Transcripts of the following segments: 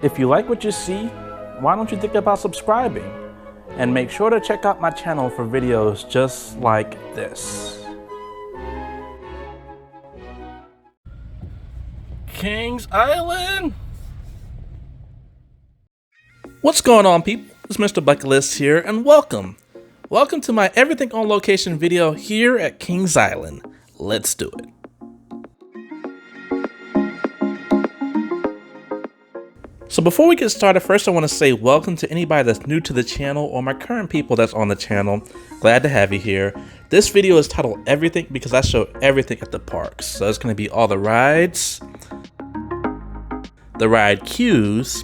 If you like what you see, why don't you think about subscribing? And make sure to check out my channel for videos just like this. Kings Island! What's going on, people? It's MrBucketlist here, and welcome. Welcome to my everything on location video here at Kings Island. Let's do it. So before we get started, first I want to say welcome to anybody that's new to the channel or my current people that's on the channel. Glad to have you here. This video is titled Everything because I show everything at the parks. So it's going to be all the rides, the ride queues,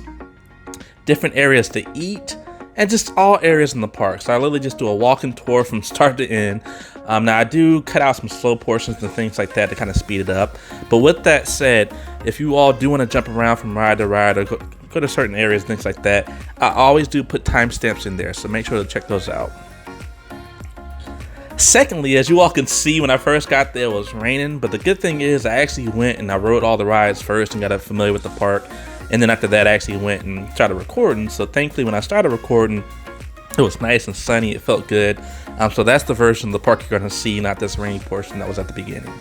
different areas to eat, and just all areas in the park. So I literally just do a walking tour from start to end. Now I do cut out some slow portions and things like that to kind of speed it up. But with that said, if you all do want to jump around from ride to ride or go to certain areas, things like that, I always do put timestamps in there. So make sure to check those out. Secondly, as you all can see, when I first got there, it was raining. But the good thing is I actually went and I rode all the rides first and got familiar with the park. And then after that, I actually went and started recording. So thankfully, when I started recording, it was nice and sunny. It felt good. So that's the version of the park you're going to see, not this rainy portion that was at the beginning.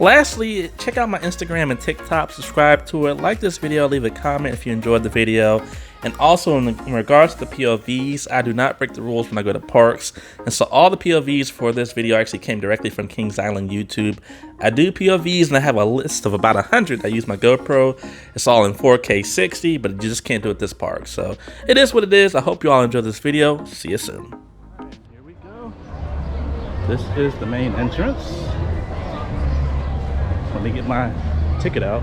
Lastly, check out my Instagram and TikTok. Subscribe to it. Like this video. Leave a comment if you enjoyed the video. And also in regards to the POVs, I do not break the rules when I go to parks. And so all the POVs for this video actually came directly from Kings Island YouTube. I do POVs and I have a list of about 100. I use my GoPro. It's all in 4K 60, but you just can't do it this park. So it is what it is. I hope you all enjoyed this video. See you soon. Here we go. This is the main entrance. Let me get my ticket out.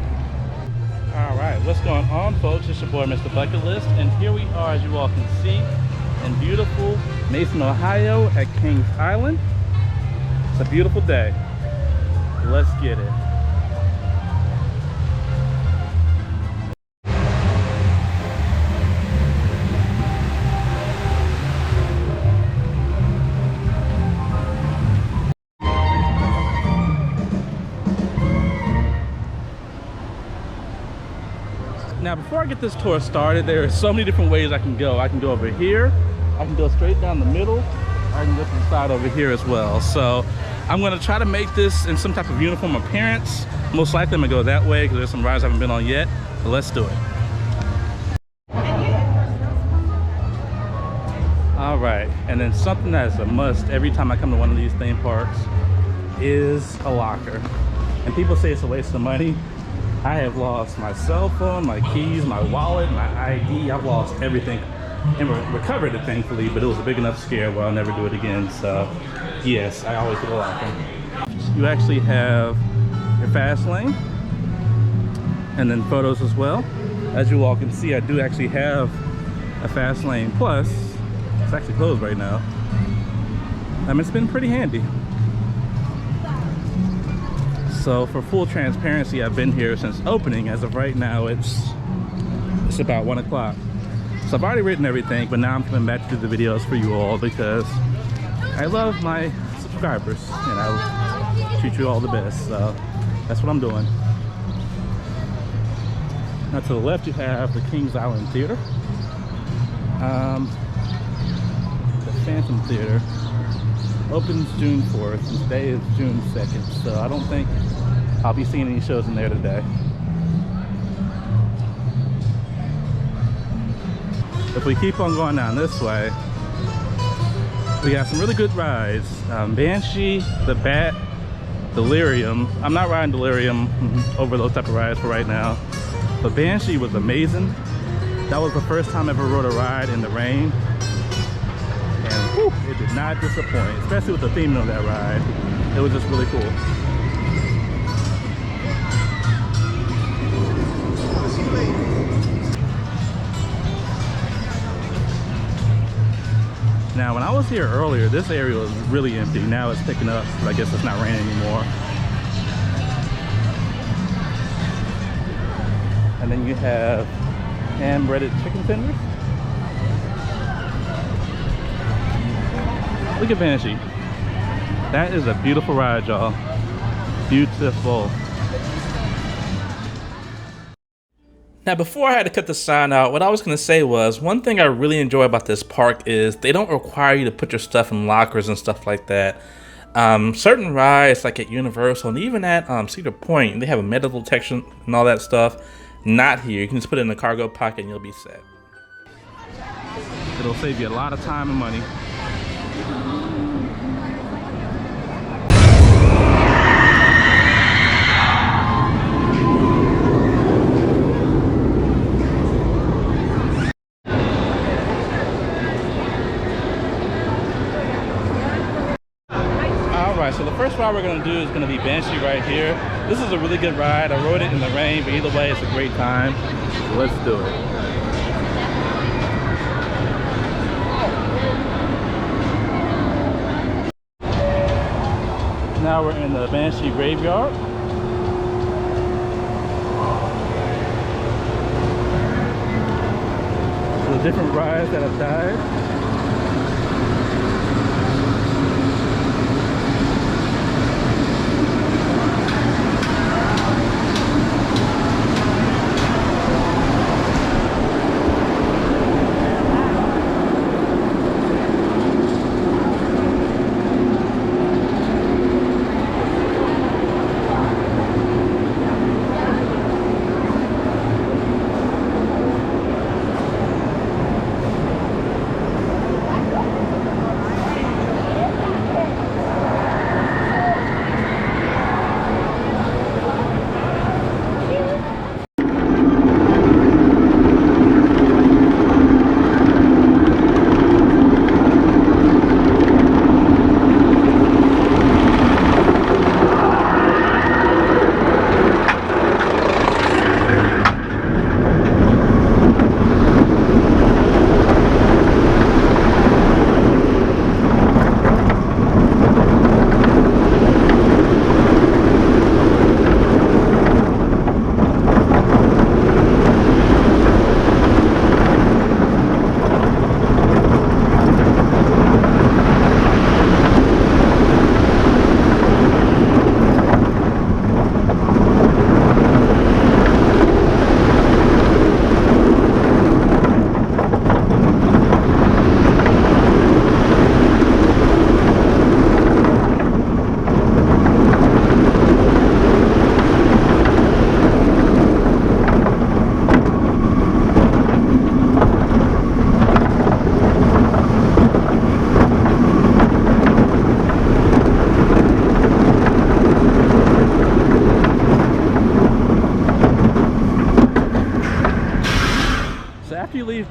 All right, what's going on, folks? It's your boy, MrBucketlist, and here we are, as you all can see, in beautiful Mason, Ohio, at Kings Island. It's a beautiful day. Let's get it. Now, before I get this tour started, there are so many different ways I can go. I can go over here, I can go straight down the middle, I can go to the side over here as well. So I'm going to try to make this in some type of uniform appearance. Most likely I'm going to go that way because there's some rides I haven't been on yet, but let's do it. All right, and then something that is a must every time I come to one of these theme parks is a locker. And people say it's a waste of money. I have lost my cell phone, my keys, my wallet, my ID. I've lost everything and recovered it, thankfully, but it was a big enough scare where I'll never do it again. So yes, I always get a locker. You actually have your fast lane and then photos as well. As you all can see, I do actually have a fast lane plus. It's actually closed right now. It's been pretty handy. So for full transparency, I've been here since opening. As of right now, it's about 1 o'clock. So I've already written everything, but now I'm coming back to do the videos for you all because I love my subscribers and I treat you all the best. So that's what I'm doing. Now to the left, you have the Kings Island Theater. The Phantom Theater opens June 4th and today is June 2nd, so I don't think I'll be seeing any shows in there today. If we keep on going down this way, we got some really good rides. Banshee, the Bat, Delirium. I'm not riding Delirium over those type of rides for right now, but Banshee was amazing. That was the first time I ever rode a ride in the rain. And whew, it did not disappoint, especially with the theme of that ride. It was just really cool. Now, when I was here earlier, this area was really empty. Now it's picking up, but I guess it's not raining anymore. And then you have hand-breaded chicken tenders. Look at Banshee. That is a beautiful ride, y'all. Beautiful. Now, before I had to cut the sign out, what I was going to say was, one thing I really enjoy about this park is they don't require you to put your stuff in lockers and stuff like that. Certain rides, like at Universal and even at Cedar Point, they have a medical detection and all that stuff. Not here. You can just put it in the cargo pocket and you'll be set. It'll save you a lot of time and money. Alright, so the first ride we're going to do is going to be Banshee right here. This is a really good ride. I rode it in the rain, but either way it's a great time. So let's do it. Now we're in the Banshee graveyard. So the different rides that have died.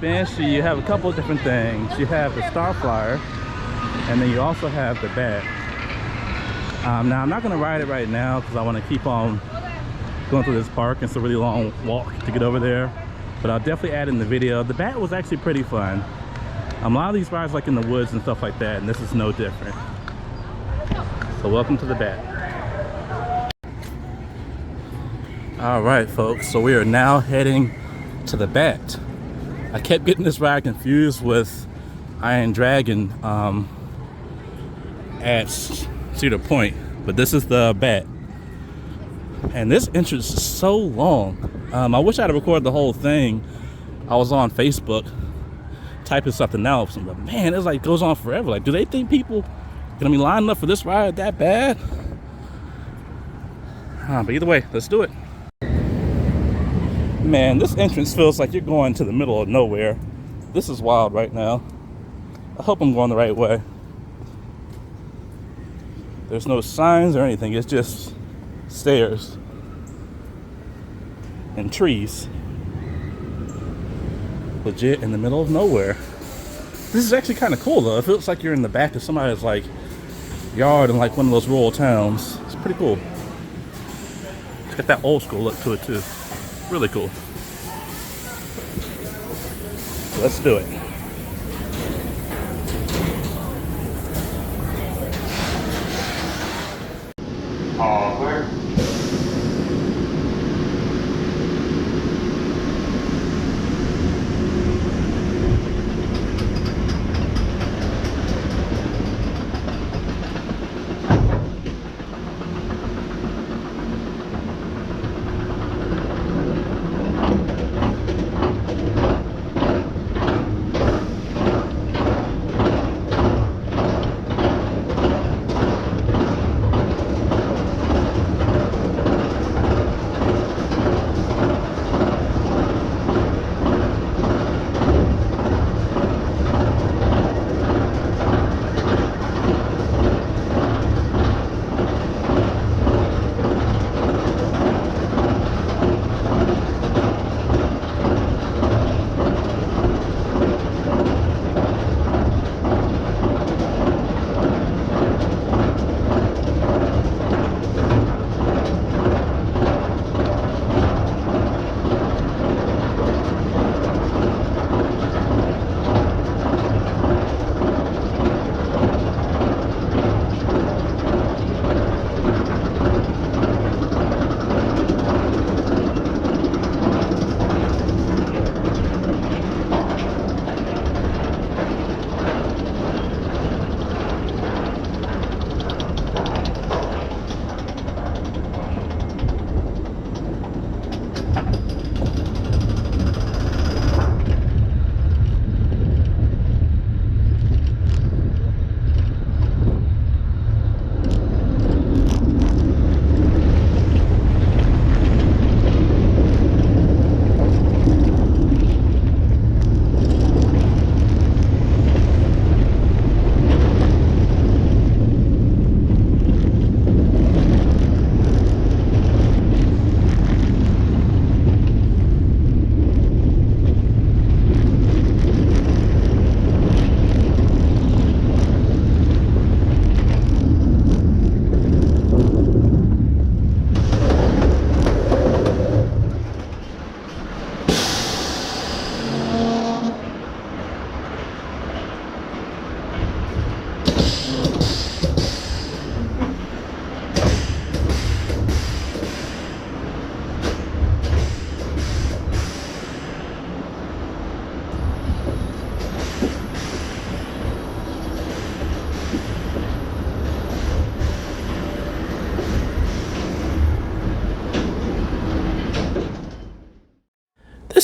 Banshee, you have a couple of different things. You have the Starflyer, and then you also have the Bat. Now I'm not going to ride it right now because I want to keep on going through this park. It's a really long walk to get over there, but I'll definitely add in the video. The Bat was actually pretty fun. A lot of these rides like in the woods and stuff like that, and this is no different. So welcome to the Bat. All right, folks, so we are now heading to the Bat. I kept getting this ride confused with Iron Dragon at Cedar Point, but this is the Bat. And this entrance is so long. I wish I'd have recorded the whole thing. I was on Facebook typing something else, but man, it's like goes on forever. Like, do they think people gonna be lining up for this ride that bad? But either way, let's do it. Man, this entrance feels like you're going to the middle of nowhere. This is wild right now. I hope I'm going the right way. There's no signs or anything. It's just stairs and trees. Legit in the middle of nowhere. This is actually kind of cool though. It feels like you're in the back of somebody's like yard in like one of those rural towns. It's pretty cool. It's got that old school look to it too. Really cool. So let's do it. Over.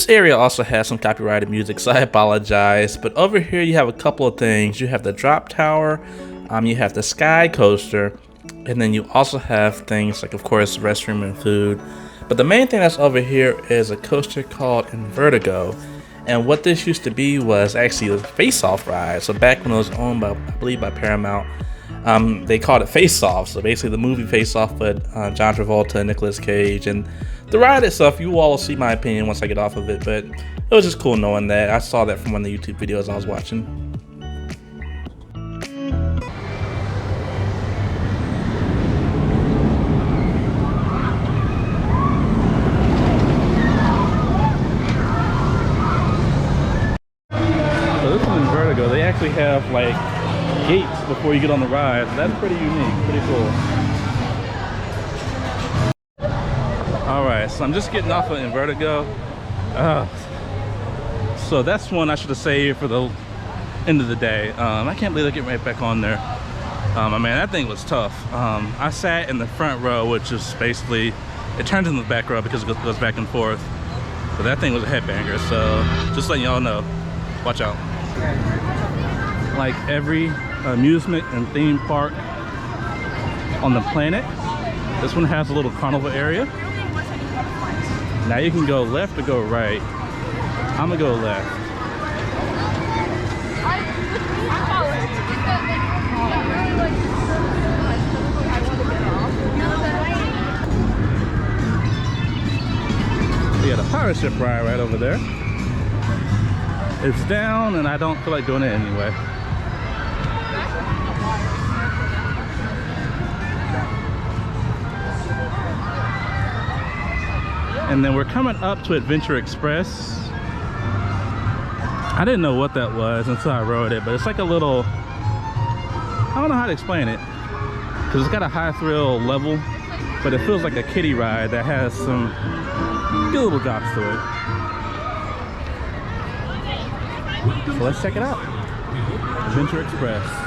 This area also has some copyrighted music, so I apologize. But over here you have a couple of things. You have the drop tower, you have the sky coaster, and then you also have things like, of course, restroom and food. But the main thing that's over here is a coaster called Invertigo. And what this used to be was actually a face-off ride. So back when it was owned by, I believe, by Paramount, they called it Face-Off. So basically the movie Face-Off with John Travolta and Nicolas Cage. And the ride itself, you all will see my opinion once I get off of it. But it was just cool knowing that. I saw that from one of the YouTube videos I was watching. They actually have like gates before you get on the ride. So that's pretty unique, pretty cool. Alright, so I'm just getting off of Invertigo. So that's one I should have saved for the end of the day. I can't believe I get right back on there. Man, that thing was tough. I sat in the front row, which is basically, it turns into the back row because it goes back and forth. But that thing was a headbanger, so just letting y'all know, watch out. Like every amusement and theme park on the planet, this one has a little carnival area. Now you can go left or go right. I'm gonna go left. We got a pirate ship ride right over there. It's down and I don't feel like doing it anyway. And then we're coming up to Adventure Express. I didn't know what that was until I rode it, but it's like a little, I don't know how to explain it, because it's got a high thrill level, but it feels like a kiddie ride that has some good little drops to it. So let's check it out. Adventure Express.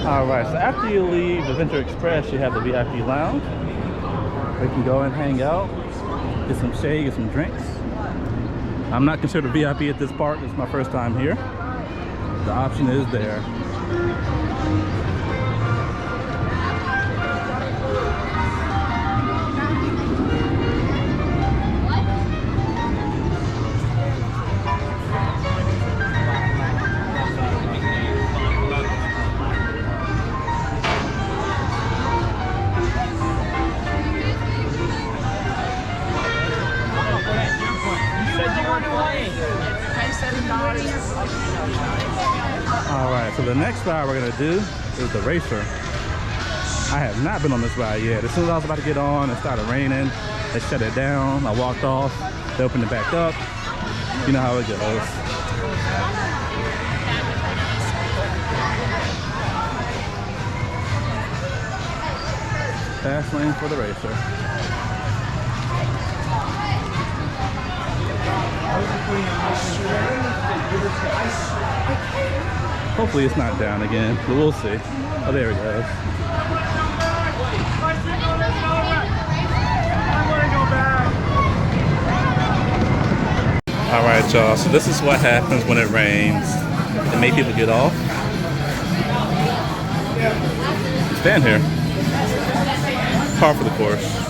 Alright, so after you leave Adventure Express, you have the VIP lounge. We can go and hang out, get some shade, get some drinks. I'm not considered VIP at this park. It's my first time here. The option is there. Alright, so the next ride we're gonna do is the racer. I have not been on this ride yet. As soon as I was about to get on, it started raining. They shut it down. I walked off. They opened it back up. You know how it goes. Fast lane for the racer. Hopefully it's not down again, but we'll see. Oh, there it goes. All right, y'all, so this is what happens when it rains. It makes people get off. Stand here. Par for the course.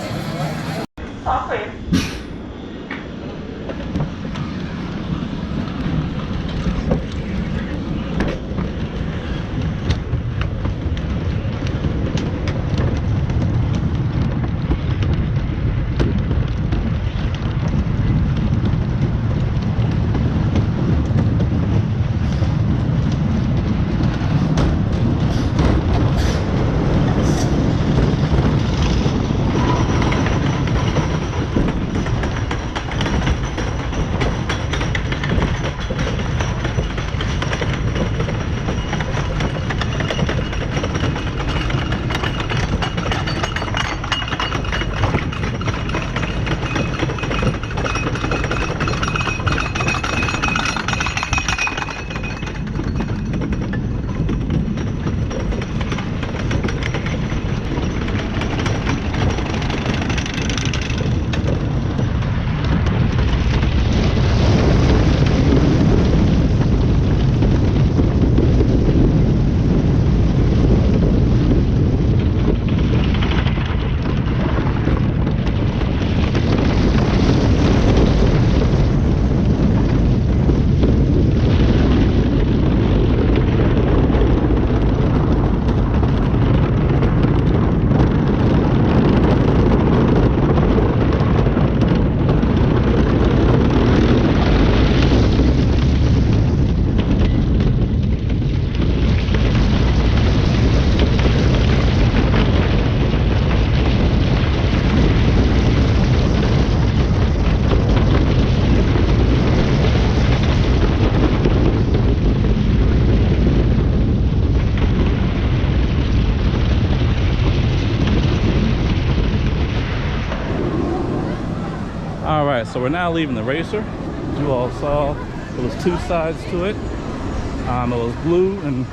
Alright, so we're now leaving the racer. As you all saw, there was two sides to it. It was blue and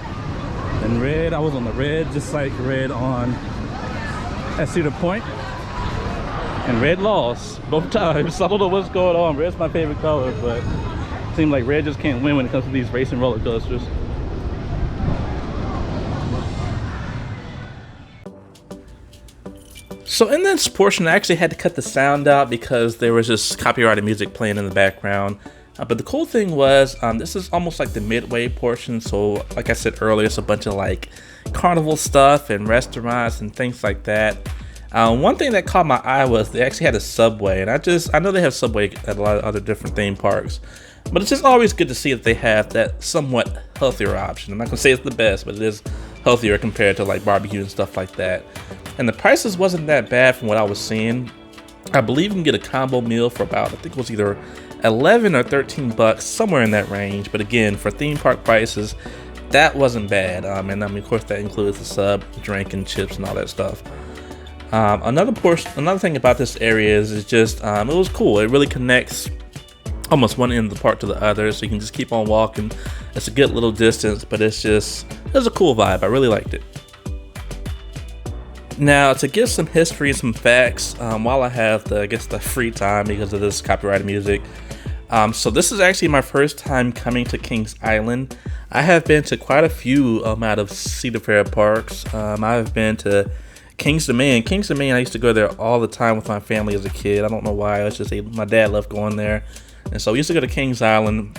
red. I was on the red, just like red on at Cedar Point. And red lost both times. I don't know what's going on. Red's my favorite color, but it seems like red just can't win when it comes to these racing roller coasters. So in this portion, I actually had to cut the sound out because there was just copyrighted music playing in the background. But the cool thing was, this is almost like the midway portion. So like I said earlier, it's a bunch of like carnival stuff and restaurants and things like that. One thing that caught my eye was they actually had a Subway. And I know they have Subway at a lot of other different theme parks. But it's just always good to see that they have that somewhat healthier option. I'm not gonna say it's the best, but it is healthier compared to like barbecue and stuff like that. And the prices wasn't that bad from what I was seeing. I believe you can get a combo meal for about, I think it was either 11 or 13 bucks, somewhere in that range. But again, for theme park prices, that wasn't bad. And I mean, of course, that includes the sub, drink, and chips and all that stuff. Another thing about this area is just, it was cool. It really connects almost one end of the park to the other, so you can just keep on walking. It's a good little distance, but it was a cool vibe. I really liked it. Now, to give some history and some facts, while I have the free time because of this copyrighted music, So this is actually my first time coming to Kings Island. I have been to quite a few out of Cedar Fair parks. I've been to Kings Dominion. Kings Dominion, I used to go there all the time with my family as a kid. I don't know why. It's just my dad loved going there. And so we used to go to Kings Island.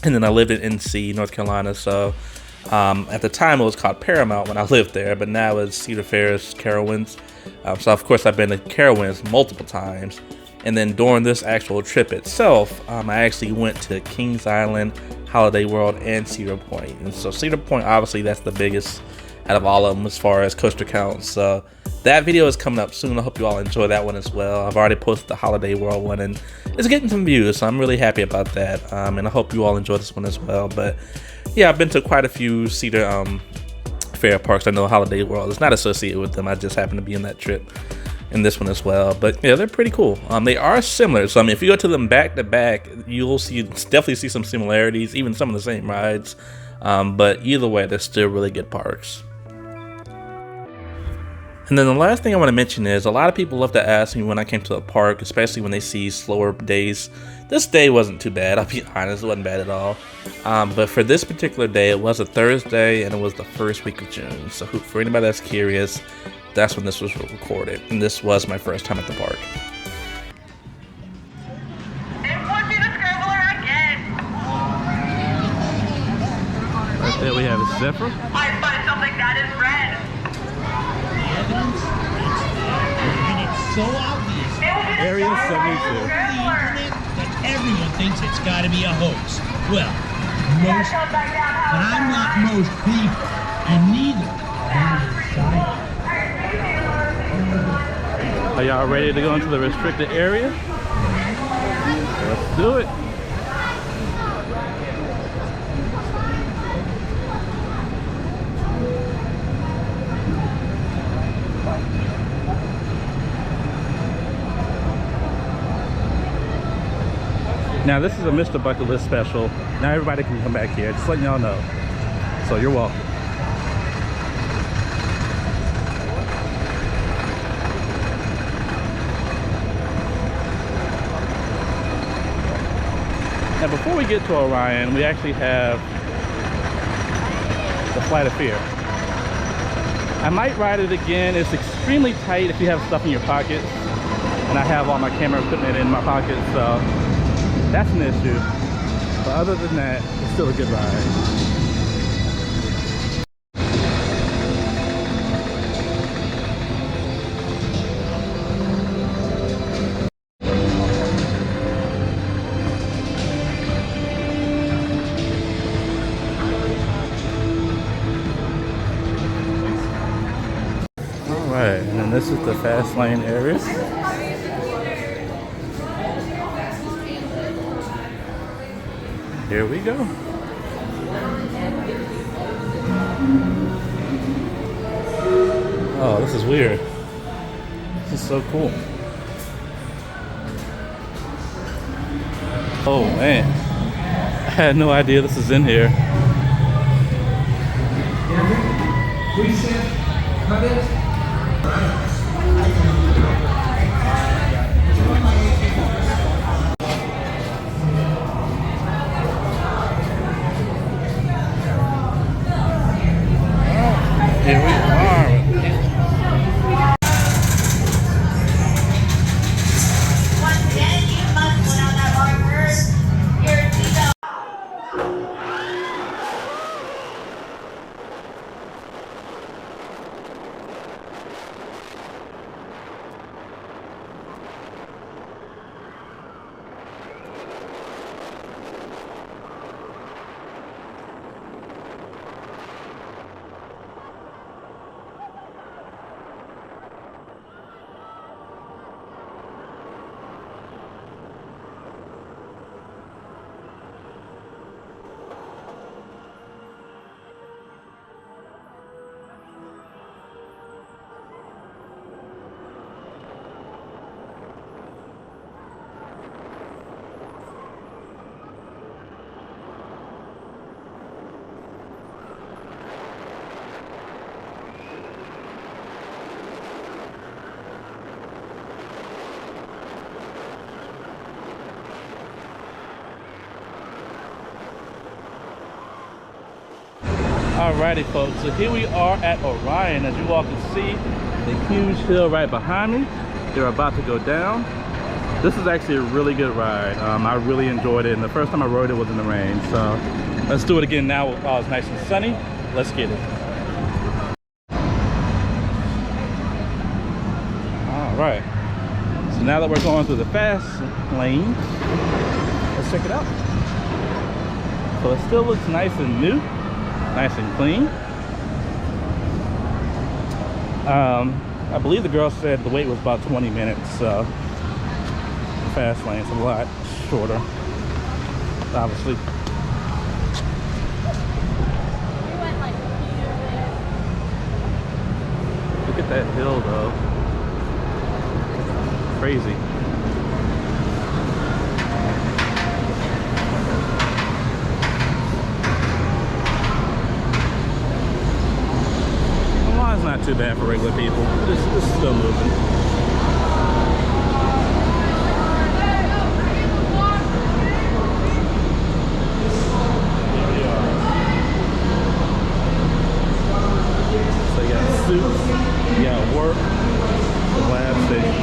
And then I lived in NC, North Carolina. So at the time it was called Paramount when I lived there. But now it's Cedar Fair's Carowinds. So of course I've been to Carowinds multiple times. And then during this actual trip itself, I actually went to Kings Island, Holiday World, and Cedar Point. And so Cedar Point, obviously, that's the biggest out of all of them as far as coaster counts. So that video is coming up soon. I hope you all enjoy that one as well. I've already posted the Holiday World one, and it's getting some views, so I'm really happy about that. And I hope you all enjoy this one as well. But yeah, I've been to quite a few Cedar Fair parks. I know Holiday World is not associated with them. I just happened to be in that trip. In this one as well, but yeah, they're pretty cool. They are similar, so I mean, if you go to them back to back, you'll definitely see some similarities, even some of the same rides. But either way, they're still really good parks. And then the last thing I want to mention is a lot of people love to ask me when I came to a park, especially when they see slower days. This day wasn't too bad, I'll be honest, it wasn't bad at all. But for this particular day, it was a Thursday and it was the first week of June. So for anybody that's curious, that's when this was recorded, and this was my first time at the park. It would be the scribbler again. Right there we have a Zephyr. I spotted something that is red. The evidence, and it's so obvious It will be the Area Star 72. Wars on the scribbler. internet that everyone thinks it's got to be a hoax. Well, Yeah, most, come back down. but I'm not most people, and neither are the scientists. Are y'all ready to go into the restricted area? Let's do it. Now this is a Mr. Bucket List special. Now everybody can come back here, just letting y'all know. So you're welcome. Now before we get to Orion, we actually have the Flight of Fear. I might ride it again. It's extremely tight if you have stuff in your pocket. And I have all my camera equipment in my pocket, so that's an issue. But other than that, it's still a good ride. Alright, and then this is the fast lane area. Here we go. Oh, this is weird. This is so cool. Oh man, I had no idea this is in here. Here we are. Once again, you must put on that marker. Your seatbelt. Alrighty folks, so here we are at Orion. As you all can see, the huge hill right behind me. They're about to go down. This is actually a really good ride. I really enjoyed it, and the first time I rode it was in the rain. So let's do it again now while it's nice and sunny. Let's get it. Alright, so now that we're going through the fast lane, let's check it out. So it still looks nice and new. Nice and clean. I believe the girl said the wait was about 20 minutes, so the fast lane's a lot shorter, obviously. Look at that hill though. Crazy. It's not too bad for regular people. It's still moving. Here we are. So you got suits, you got work, the lab station.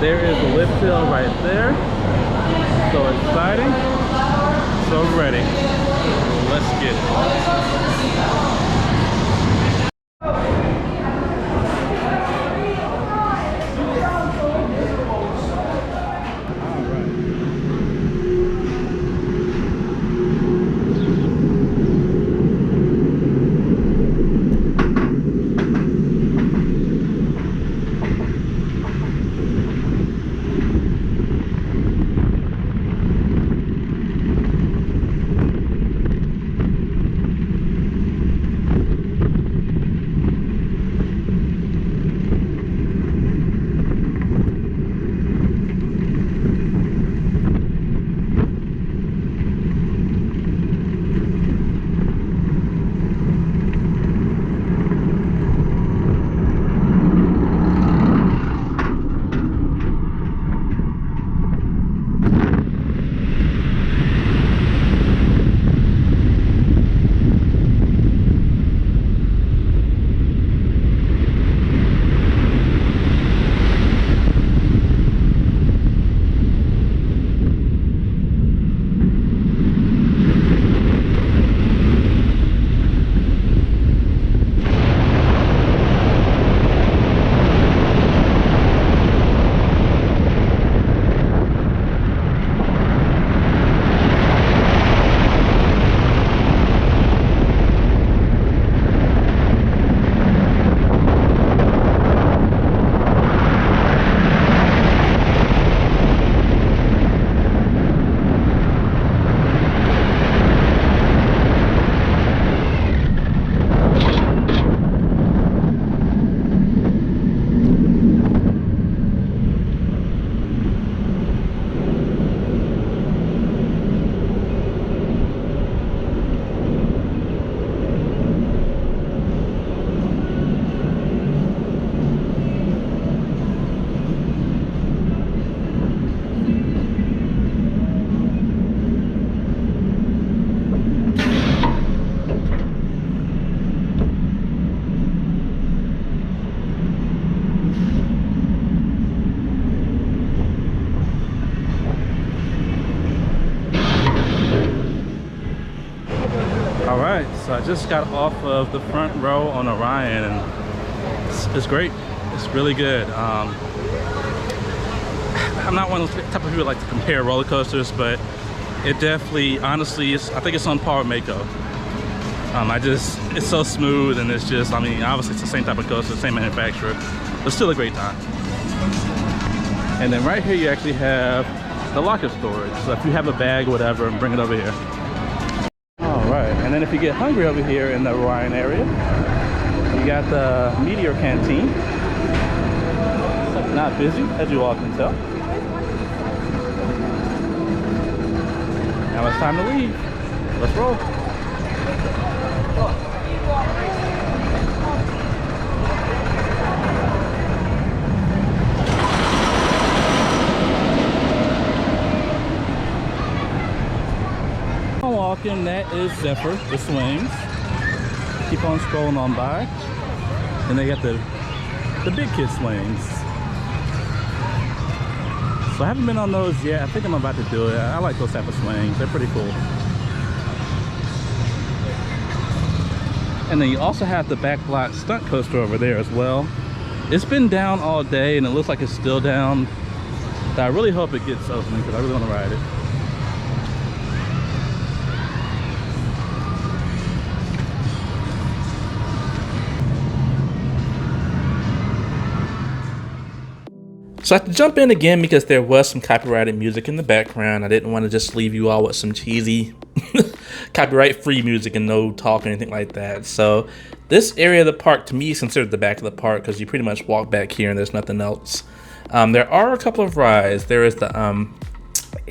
There is a lift hill right there. So exciting. So ready. Let's get it. Alright, so I just got off of the front row on Orion, and it's great. It's really good. I'm not one of those type of people that like to compare roller coasters, but it definitely, honestly, I think it's on par with Mako. It's so smooth, and it's just, I mean, obviously it's the same type of coaster, same manufacturer, but still a great time. And then right here you actually have the locker storage. So if you have a bag or whatever, bring it over here. Alright, and then if you get hungry over here in the Orion area, you got the Meteor Canteen. Not busy, as you all can tell. Now it's time to leave. Let's roll. is Zephyr, the swings. Keep on scrolling on by. And they got the big kid swings. So I haven't been on those yet. I think I'm about to do it. I like those type of swings. They're pretty cool. And then you also have the Backlot stunt coaster over there as well. It's been down all day and it looks like it's still down. But I really hope it gets open because I really want to ride it. So I have to jump in again because there was some copyrighted music in the background. I didn't want to just leave you all with some cheesy copyright-free music and no talk or anything like that. So this area of the park to me is considered the back of the park because you pretty much walk back here and there's nothing else. There are a couple of rides. There is the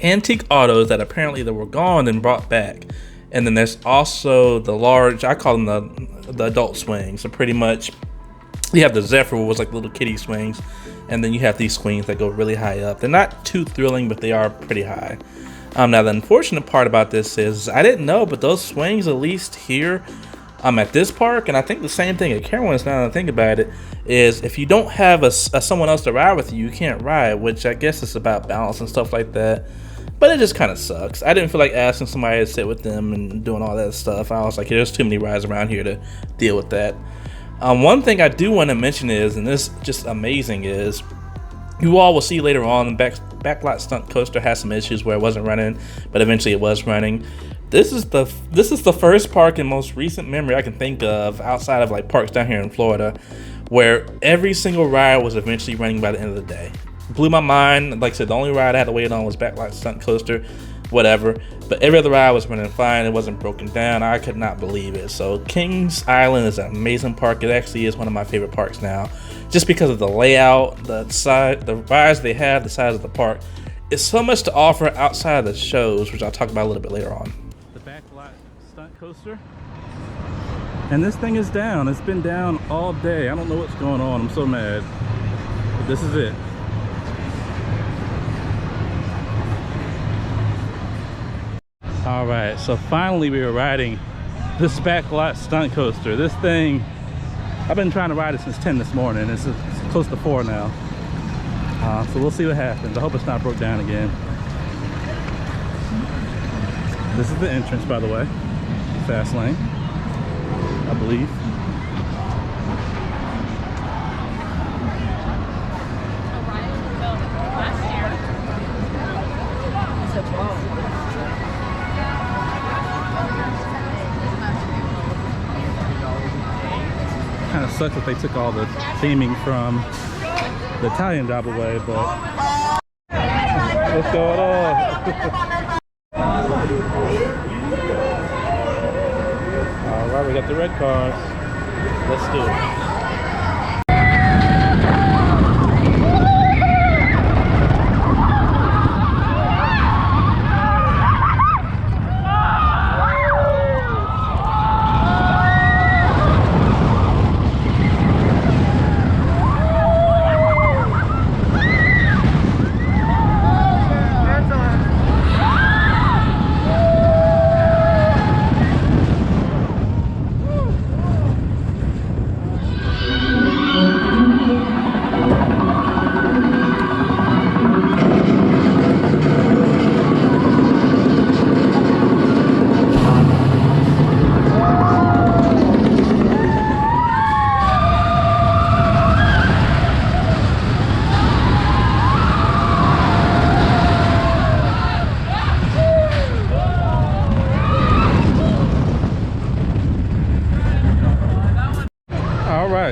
antique autos that apparently they were gone and brought back. And then there's also the large, I call them the adult swings. So pretty much you have the Zephyr, which was like little kiddie swings. And then you have these swings that go really high up. They're not too thrilling, but they are pretty high. Now the unfortunate part about this is I didn't know, but those swings, at least here at this park, and I think the same thing at Carowinds now that I think about it, is if you don't have someone else to ride with you, you can't ride, which I guess is about balance and stuff like that. But it just kind of sucks. I didn't feel like asking somebody to sit with them and doing all that stuff. I was like, there's too many rides around here to deal with that. One thing I do want to mention is, and this is just amazing, is you all will see later on the Backlot stunt coaster has some issues where it wasn't running, but eventually it was running. This is the first park in most recent memory I can think of outside of like parks down here in Florida where every single ride was eventually running by the end of the day. Blew my mind. Like I said, the only ride I had to wait on was Backlot stunt coaster, whatever, but every other ride was running fine. It wasn't broken down. I could not believe it. So Kings Island is an amazing park. It actually is one of my favorite parks now, just because of the layout, the rides they have, the size of the park. It's so much to offer outside of the shows, which I'll talk about a little bit later on. The Backlot stunt coaster, and this thing is down. It's been down all day. I don't know what's going on. I'm so mad, but this is it. All right, so finally we were riding this Backlot stunt coaster. This thing, I've been trying to ride it since 10 this morning. It's close to 4 now. So we'll see what happens. I hope it's not broke down again. This is the entrance, by the way. Fast lane, I believe. Kind of sucks that they took all the theming from the Italian job away, but what's going on? Alright, we got the red cars. Let's do it.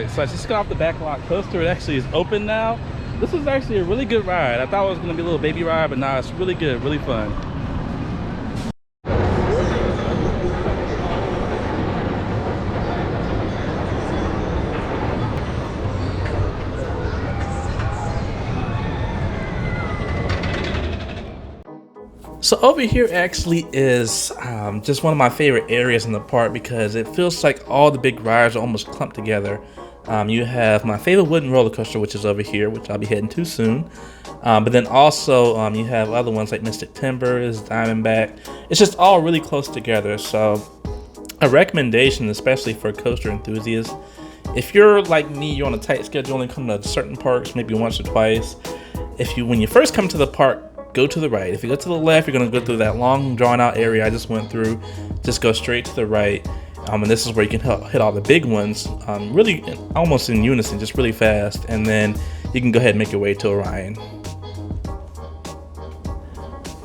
So I just got off the Backlot coaster. It actually is open now. This is actually a really good ride. I thought it was going to be a little baby ride, but now it's really good, really fun. So over here actually is just one of my favorite areas in the park because it feels like all the big rides are almost clumped together. You have my favorite wooden roller coaster, which is over here, which I'll be heading to soon. But then also you have other ones like Mystic Timbers, Diamondback. It's just all really close together. So a recommendation, especially for coaster enthusiasts, if you're like me, you're on a tight schedule and come to certain parks maybe once or twice. When you first come to the park, go to the right. If you go to the left, you're going to go through that long drawn out area I just went through. Just go straight to the right. And this is where you can hit all the big ones, really almost in unison, just really fast. And then you can go ahead and make your way to Orion.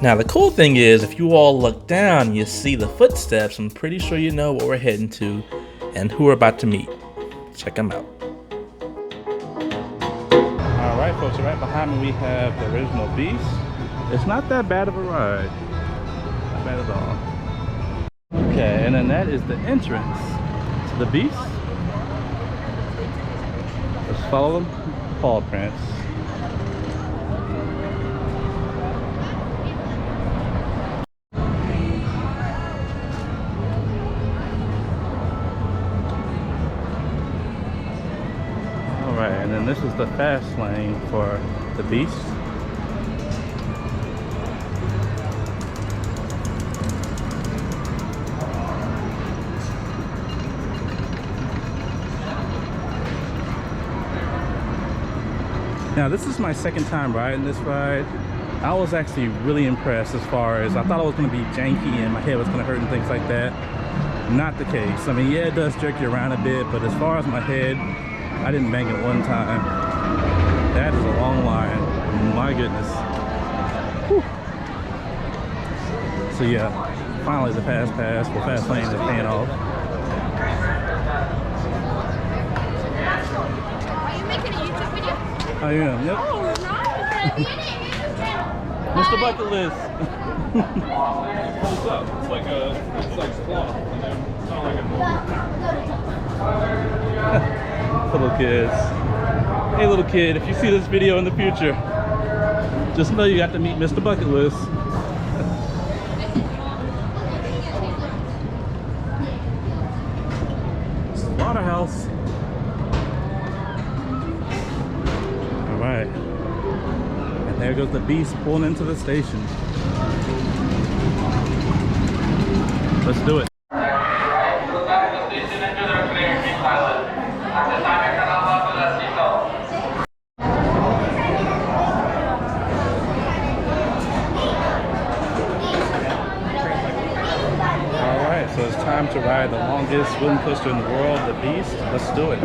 Now the cool thing is, if you all look down, you see the footsteps. I'm pretty sure you know what we're heading to and who we're about to meet. Check them out. Alright folks, right behind me we have the original Beast. It's not that bad of a ride. Not bad at all. Okay, and then that is the entrance to the Beast. Let's follow the paw prints. Alright, and then this is the fast lane for the Beast. Now this is my second time riding this ride. I was actually really impressed as far as I thought it was going to be janky and my head was going to hurt and things like that. Not the case. I mean, yeah, it does jerk you around a bit, but as far as my head, I didn't bang it one time. That is a long line. My goodness. Whew. So yeah, finally the fast lane is paying off. Are you making a YouTube video? I am, yep. Oh, nice. Mr. Bucketlist. What's up? It's like cloth, you know? It's not like a Little kids. Hey little kid, if you see this video in the future, just know you got to meet Mr. Bucketlist. Slaughterhouse. Alright. And there goes the Beast pulling into the station. Let's do it. So it's time to ride the longest wooden coaster in the world, the Beast. Let's do it.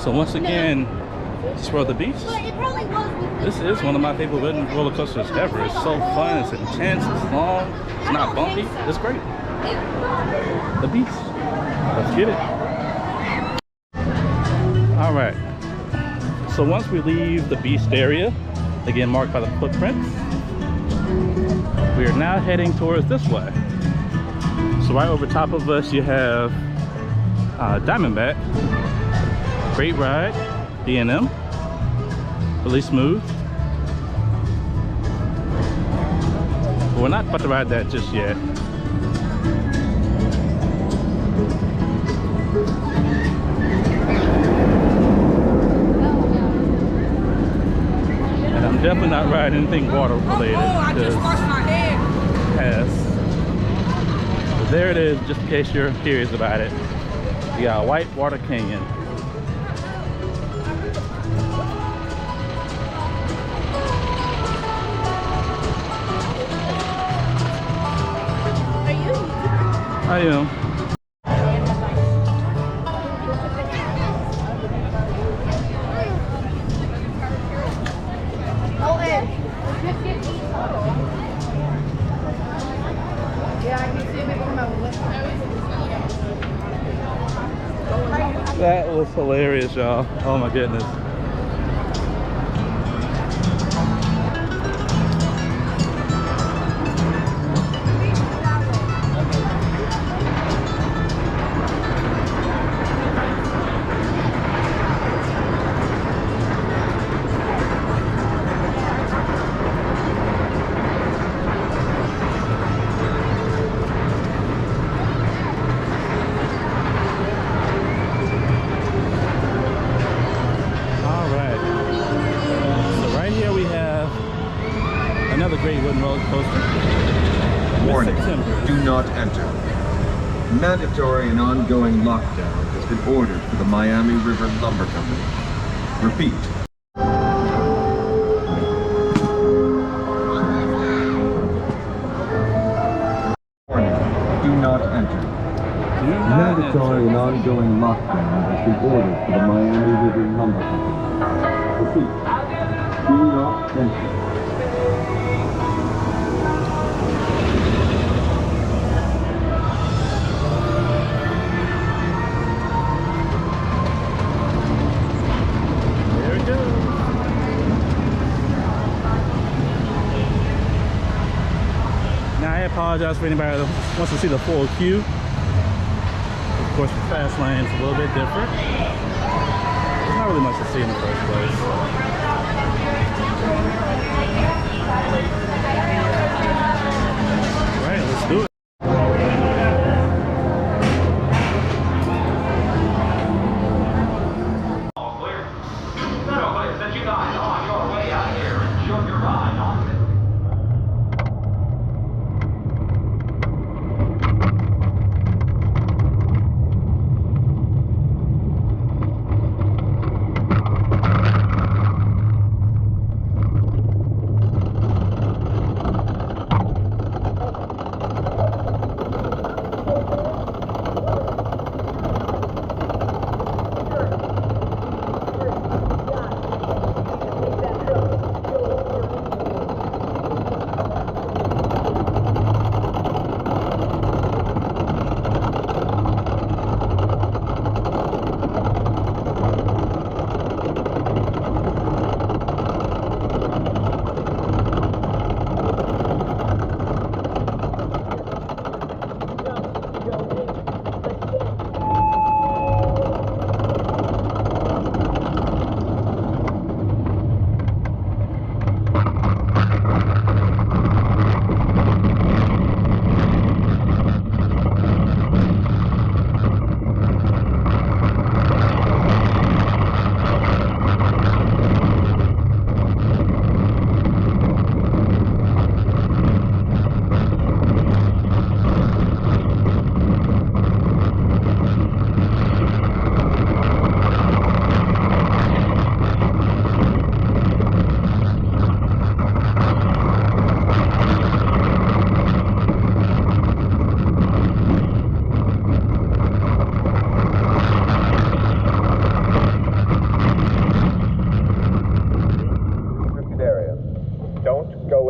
So once again, Swirl the Beast. But it probably was with This is one of my favorite roller coasters ever. It's so fun, it's intense, it's long, it's not bumpy, it's great. The Beast. Let's get it. Alright. So once we leave the Beast area, again marked by the footprint, we are now heading towards this way. So right over top of us you have Diamondback. Great ride. B&M. Really smooth. But we're not about to ride that just yet. And I'm definitely not riding anything water related. I just washed my head. Yes. But there it is, just in case you're curious about it. You got Whitewater Canyon. I am. That was hilarious, y'all. Oh my goodness. Another great wooden roller coaster. Warning, September. do not enter. Mandatory and ongoing lockdown has been ordered for the Miami River Lumber Company. Repeat. Warning, do not enter. Mandatory and ongoing lockdown has been ordered for the Miami River Lumber Company. Repeat. Do not enter. Now I apologize for anybody that wants to see the full queue. Of course, the fast lane's a little bit different. There's not really much to see in the first place. All right, let's do it.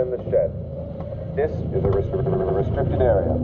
in the shed. This is a restricted area.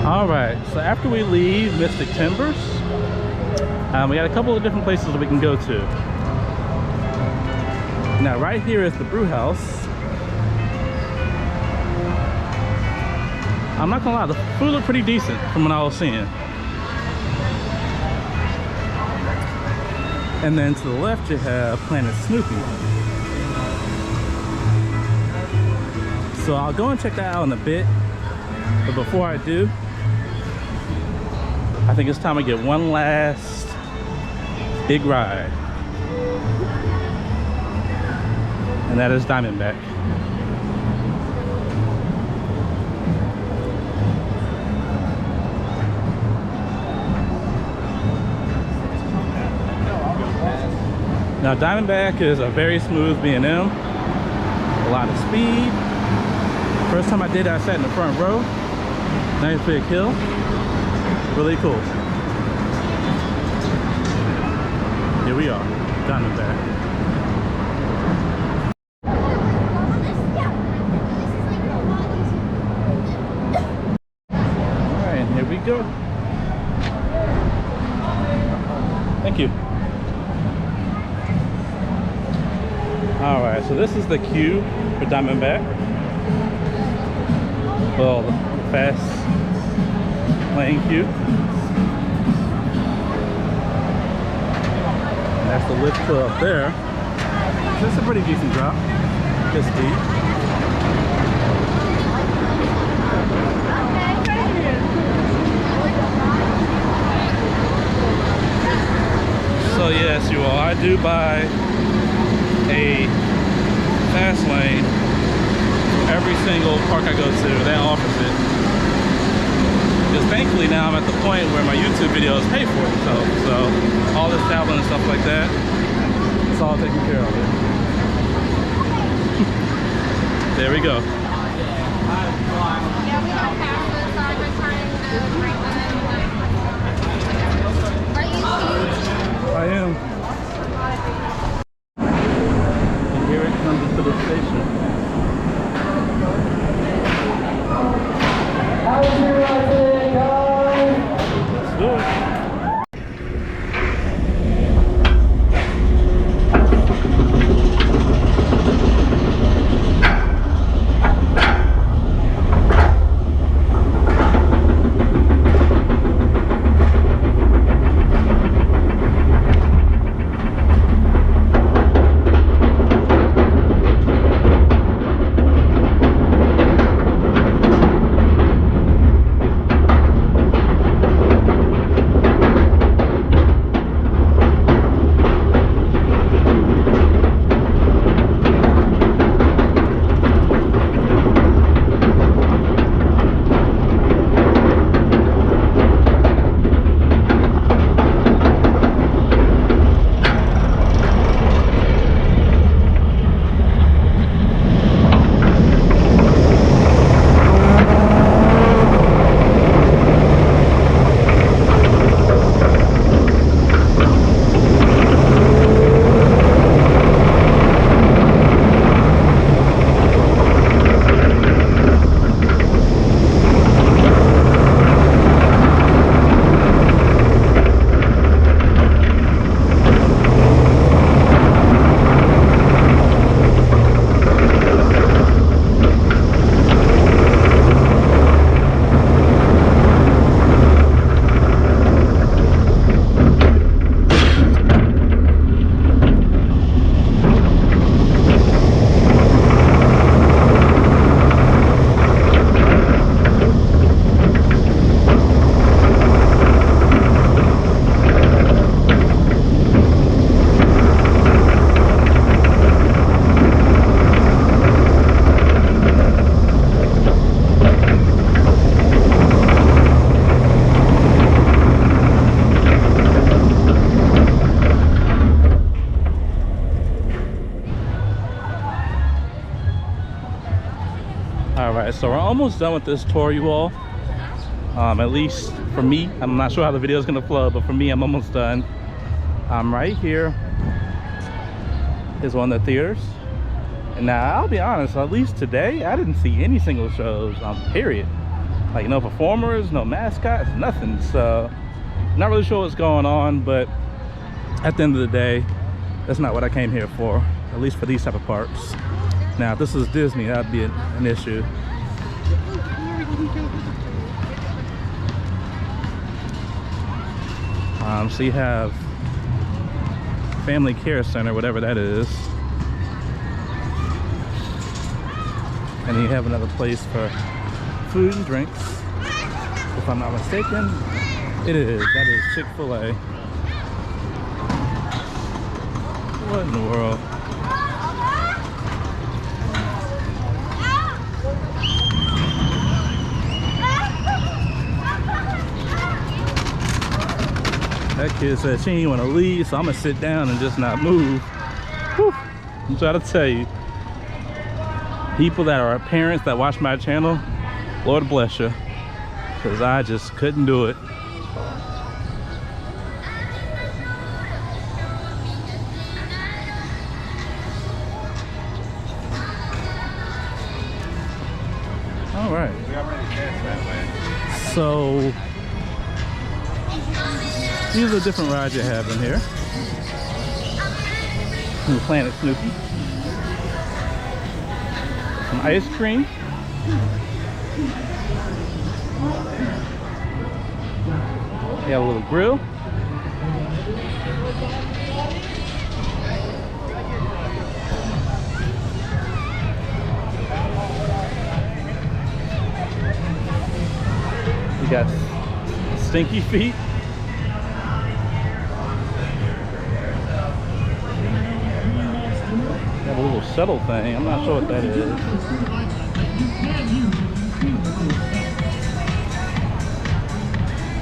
Alright, so after we leave Mystic Timbers, we got a couple of different places that we can go to. Now right here is the brew house. I'm not gonna lie, the food looked pretty decent from what I was seeing. And then to the left you have Planet Snoopy. So I'll go and check that out in a bit. But before I do, I think it's time to get one last big ride. And that is Diamondback. Now Diamondback is a very smooth B&M, a lot of speed. First time I did it, I sat in the front row. Nice big hill, really cool. Here we are, Diamondback. All right, here we go. Thank you. All right, so this is the queue for Diamondback. Well, the fast lane queue. And that's the lift to up there. So it's a pretty decent drop. Just deep. So yes, you all, I do buy a fast lane. Every single park I go to, that offers it. Because thankfully now I'm at the point where my YouTube videos pay for itself. So all this traveling and stuff like that, it's all taken care of. There we go. Yeah, we don't have this. I'm trying to bring them. Are you huge? I am. And here it comes to the station. Let's do it. right, so we're almost done with this tour, you all. At least for me. I'm not sure how the video is gonna flow, but for me, I'm almost done. Right here is one of the theaters. And now I'll be honest, at least today, I didn't see any single shows, period. Like no performers, no mascots, nothing. So not really sure what's going on, but at the end of the day, that's not what I came here for, at least for these type of parks. Now, if this is Disney, that'd be an issue. So you have Family Care Center, whatever that is. And then you have another place for food and drinks. If I'm not mistaken, it is. That is Chick-fil-A. What in the world? That kid said she didn't want to leave, so I'm gonna sit down and just not move. Whew. I'm trying to tell you, people that are parents that watch my channel, Lord bless you, because I just couldn't do it. All right. So these are the different rides you have in here. From Planet Snoopy. Some ice cream. You have a little grill. You got Stinky Feet. A little shuttle thing. I'm not sure what that is.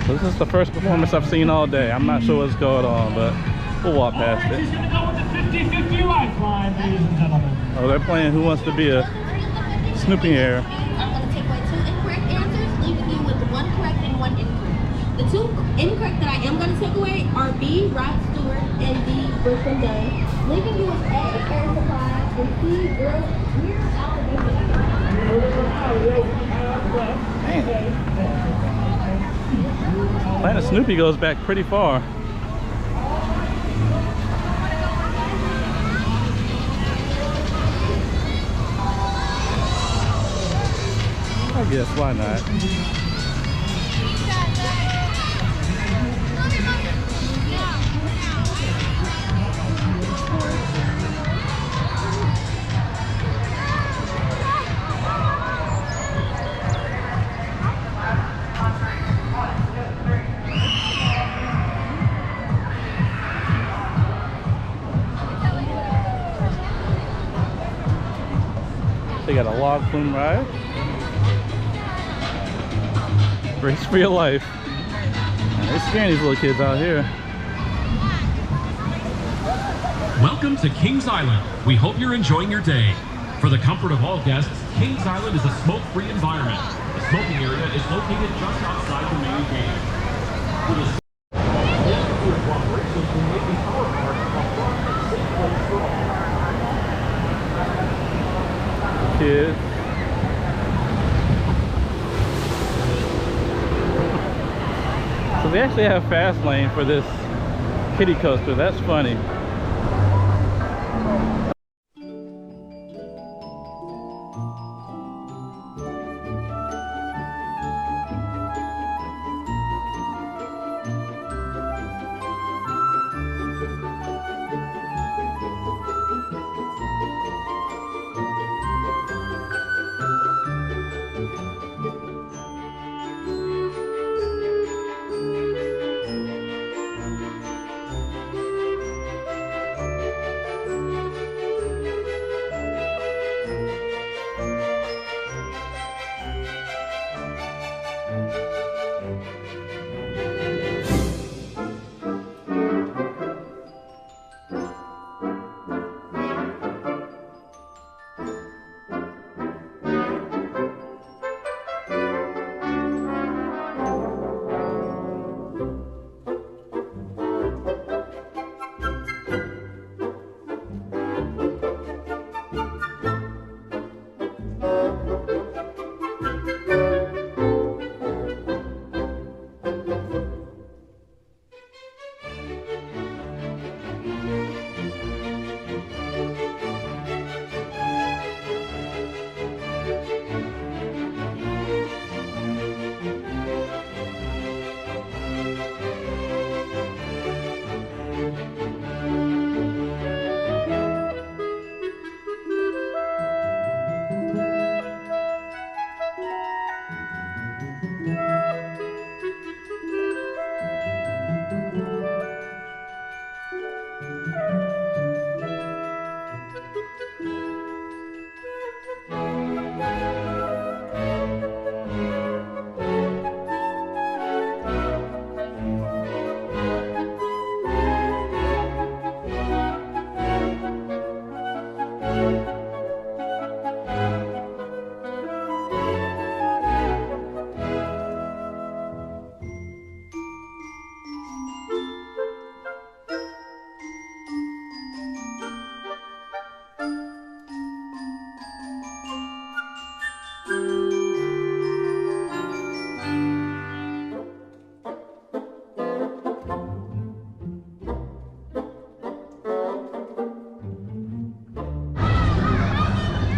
So this is the first performance I've seen all day. I'm not sure what's going on, but we'll walk past it. Oh, they're playing Who Wants to Be a Snoopy here. I'm going to take away 2 incorrect answers, leaving you with 1 correct and 1 incorrect. The 2 incorrect that I am going to take away are B, Rod Stewart, and D, Brooks and Dunn. Leaving you with A, Air Supply, and C, Girls, Weird Man. Planet Snoopy goes back pretty far. I guess, why not? They got a log flume ride. Race for your life. They're scaring these little kids out here. Welcome to Kings Island. We hope you're enjoying your day. For the comfort of all guests, Kings Island is a smoke-free environment. The smoking area is located just outside the main gate. Kids. So they actually have fast lane for this kiddie coaster. That's funny.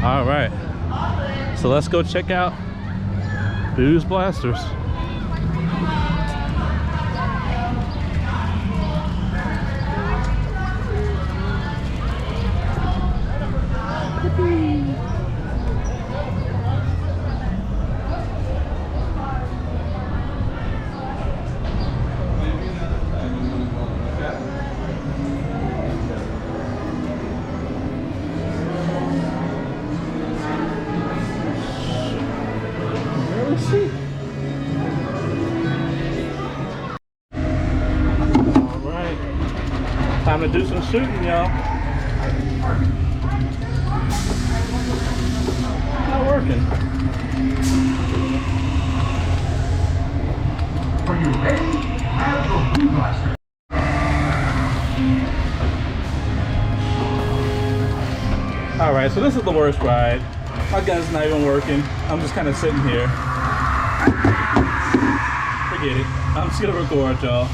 All right, so let's go check out Boo's Blasters. Alright, time to do some shooting, y'all. Not working. Are you ready? Have your Boo Blaster. Alright, so this is the worst ride. My gun's not even working. I'm just kind of sitting here. Forget it. I'm just gonna record, y'all.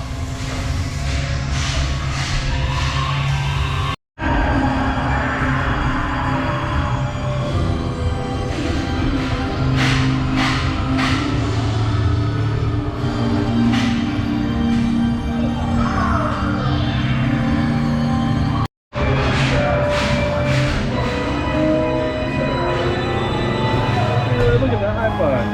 Look at that high five.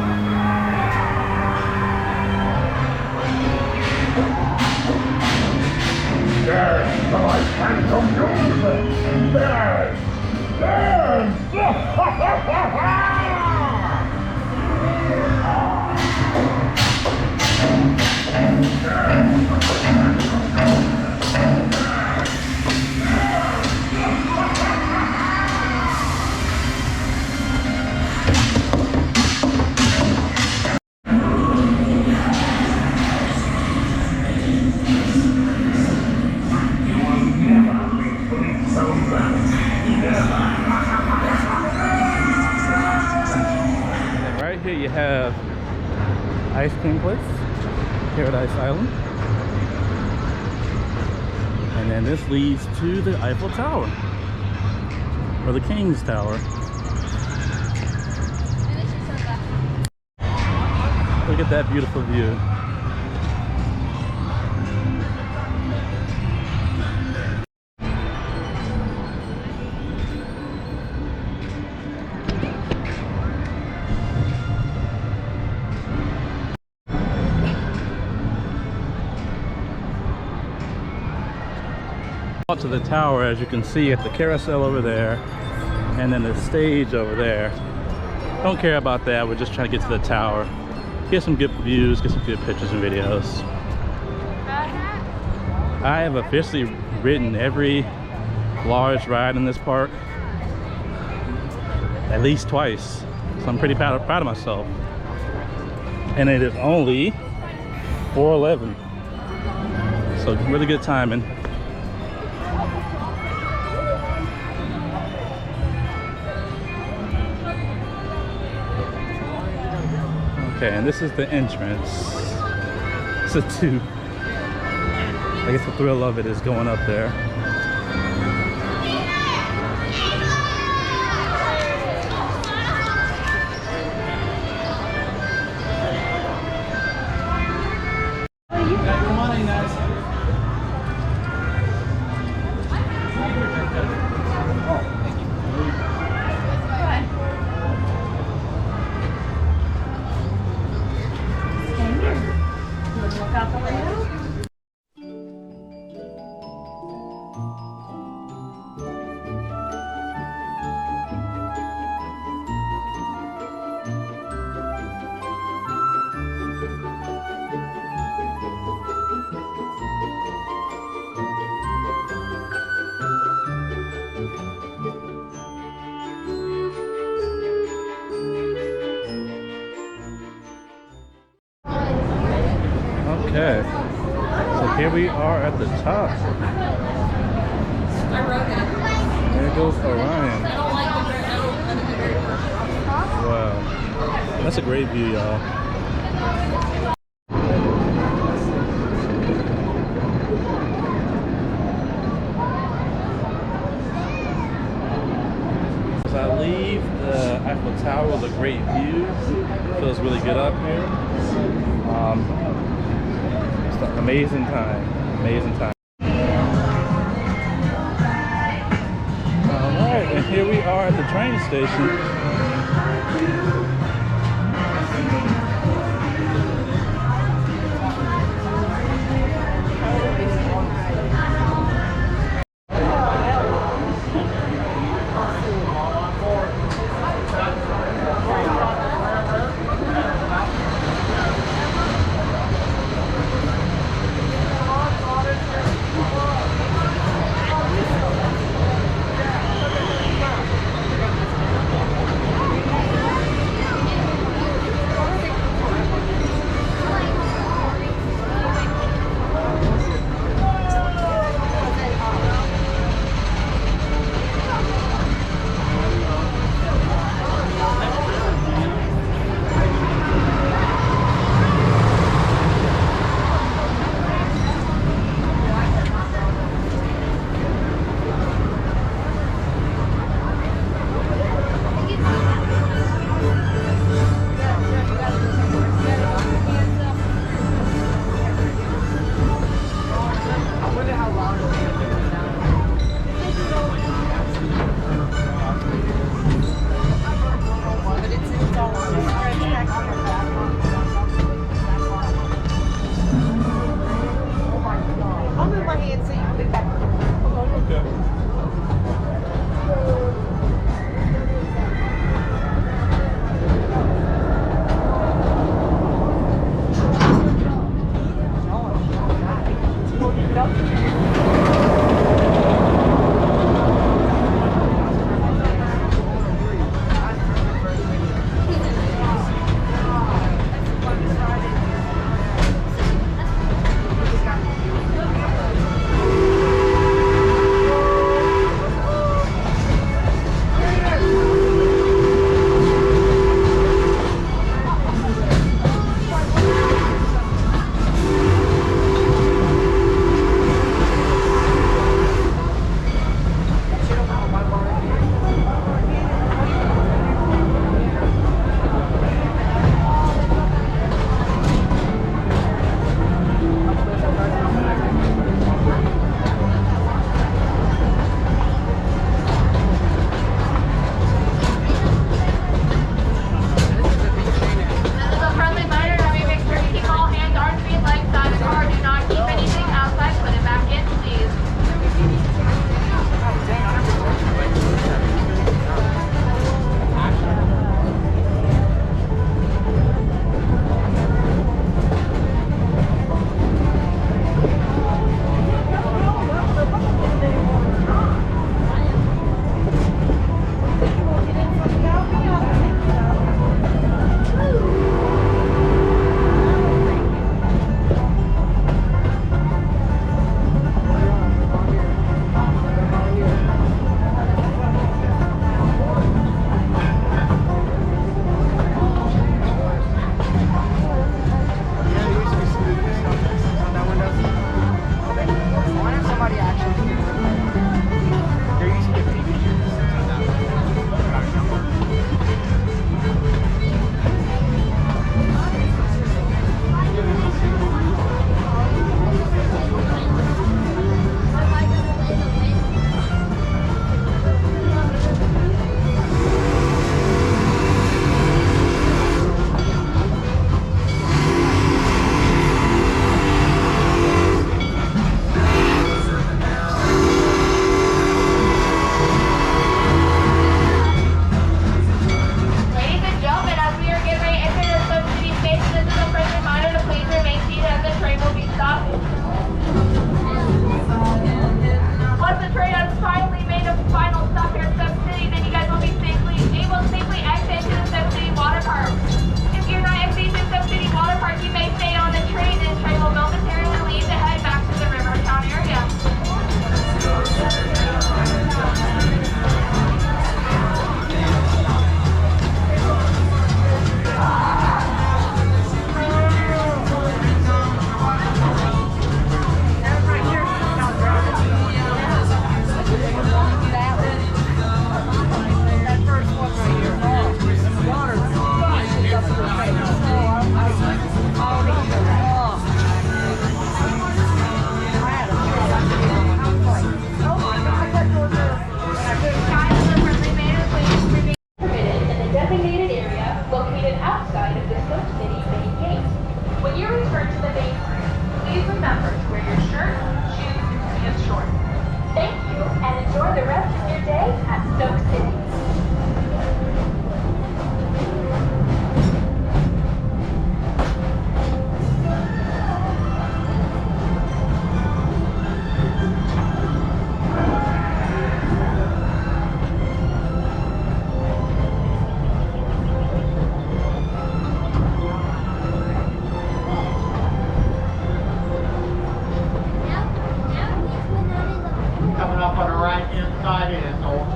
There's the light phantom music. There's. And right here you have ice cream place, Paradise Island. And then this leads to the Eiffel Tower, or the King's Tower. Look at that beautiful view. Out to the tower, as you can see, at the carousel over there, and then the stage over there. Don't care about that. We're just trying to get to the tower, get some good views, get some good pictures and videos. I have officially ridden every large ride in this park at least twice, so I'm pretty proud of myself. And it is only 4:11, so really good timing. Okay, and this is the entrance. It's a 2. I guess the thrill of it is going up there. Come on in, guys. Okay, so here we are at the top. There goes Orion. Wow, that's a great view, y'all. as I leave the Eiffel Tower with a great view. Feels really good up here. It's an amazing time. Amazing time. Alright, and here we are at the train station.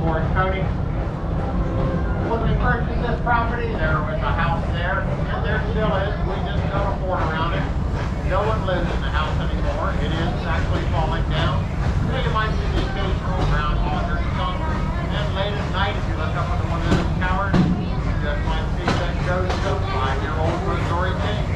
board coating. When we purchased this property, there was a house there, and there still is. We just built a fort around it. No one lives in the house anymore. It is actually falling down. So you might see the occasional groundhog or skunk. And late at night, if you look up on one of those towers, you just might see that ghost of 5-year-old Missouri King.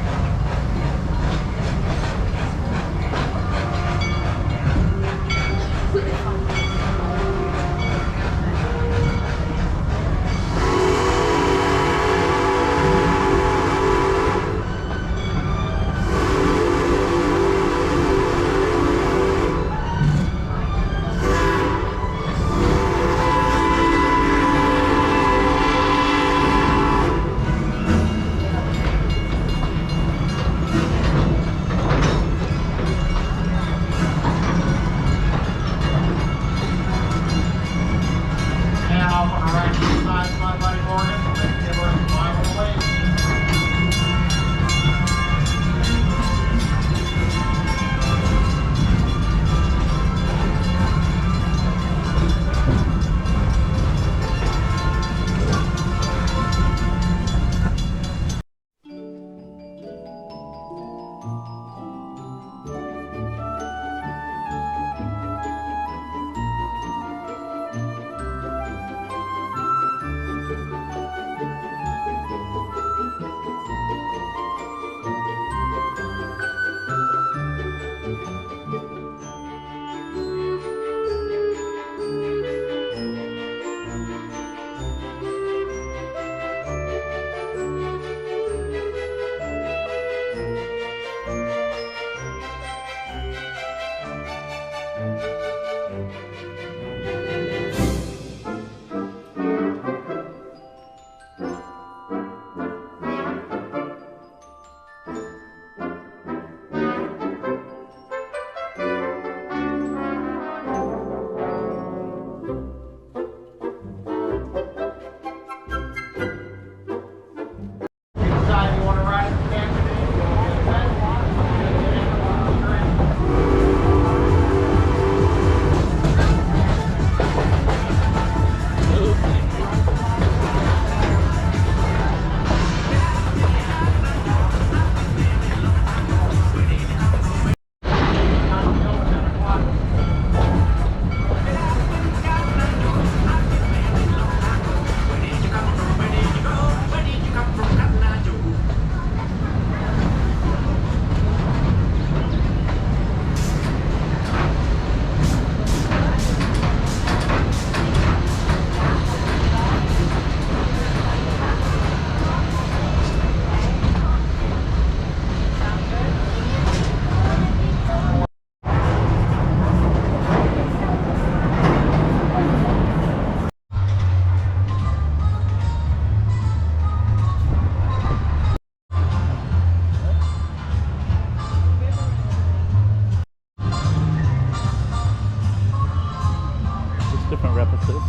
Different replicas.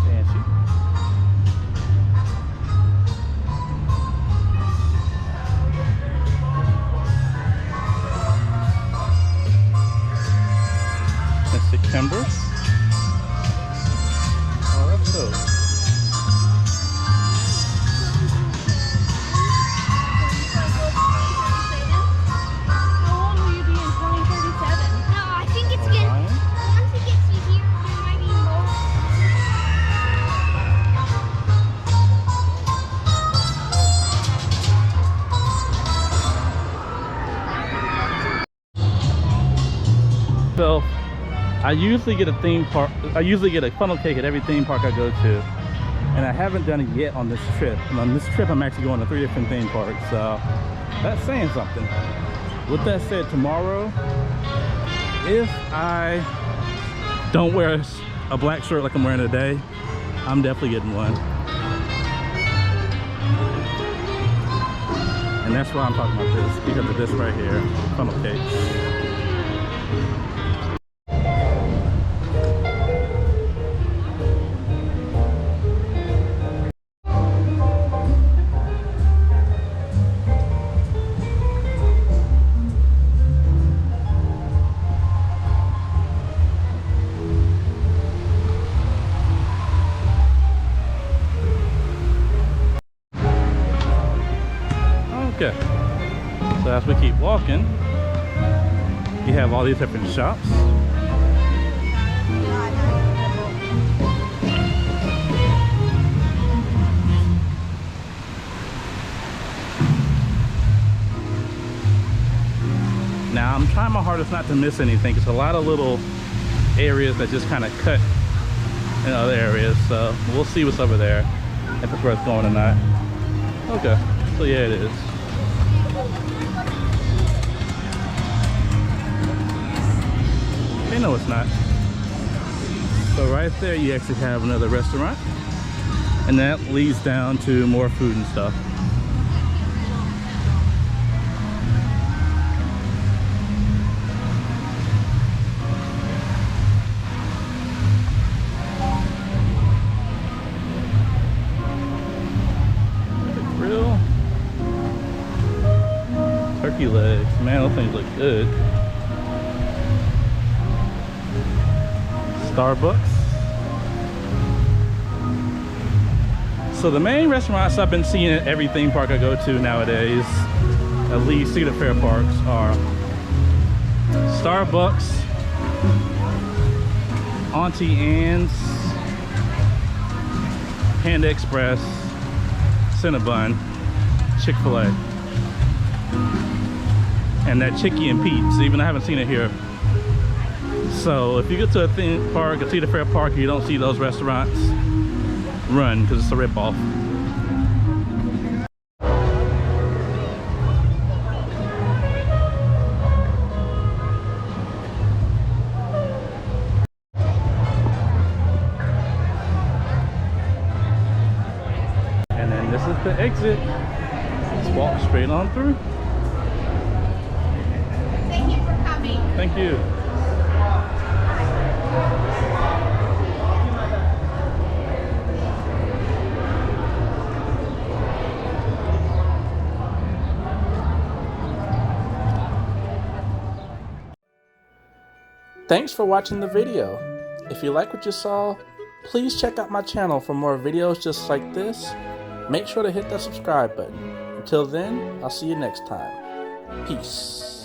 Banshee. Mystic Timber. Oh, that's dope. How old will you be in 2037? No, I think it's getting. Orion. Once it gets to here, there might be more. So, I usually get a theme park. I usually get a funnel cake at every theme park I go to, and I haven't done it yet on this trip. And on this trip, I'm actually going to 3 different theme parks. So, that's saying something. With that said, tomorrow, if I don't wear a black shirt like I'm wearing today, I'm definitely getting one. And that's why I'm talking about this, because of this right here, funnel cakes. as we keep walking, you have all these different shops. Now I'm trying my hardest not to miss anything. It's a lot of little areas that just kind of cut in other areas, so we'll see what's over there, if it's worth going or not. Okay, so yeah, it is. No, it's not. So right there you actually have another restaurant, and that leads down to more food and stuff. Grill. Turkey legs. Man, those things look good. Starbucks. So the main restaurants I've been seeing at every theme park I go to nowadays, at least Cedar Fair parks, are Starbucks, Auntie Anne's, Panda Express, Cinnabon, Chick-fil-A, and that Chicky and Pete's. Even I haven't seen it here. So if you get to a theme park, a Cedar Fair park, and you don't see those restaurants, run, because it's a ripoff. And then this is the exit. Let's walk straight on through. Thank you for coming. Thank you. Thanks for watching the video. If you like what you saw, please check out my channel for more videos just like this. Make sure to hit that subscribe button. Until then, I'll see you next time. Peace.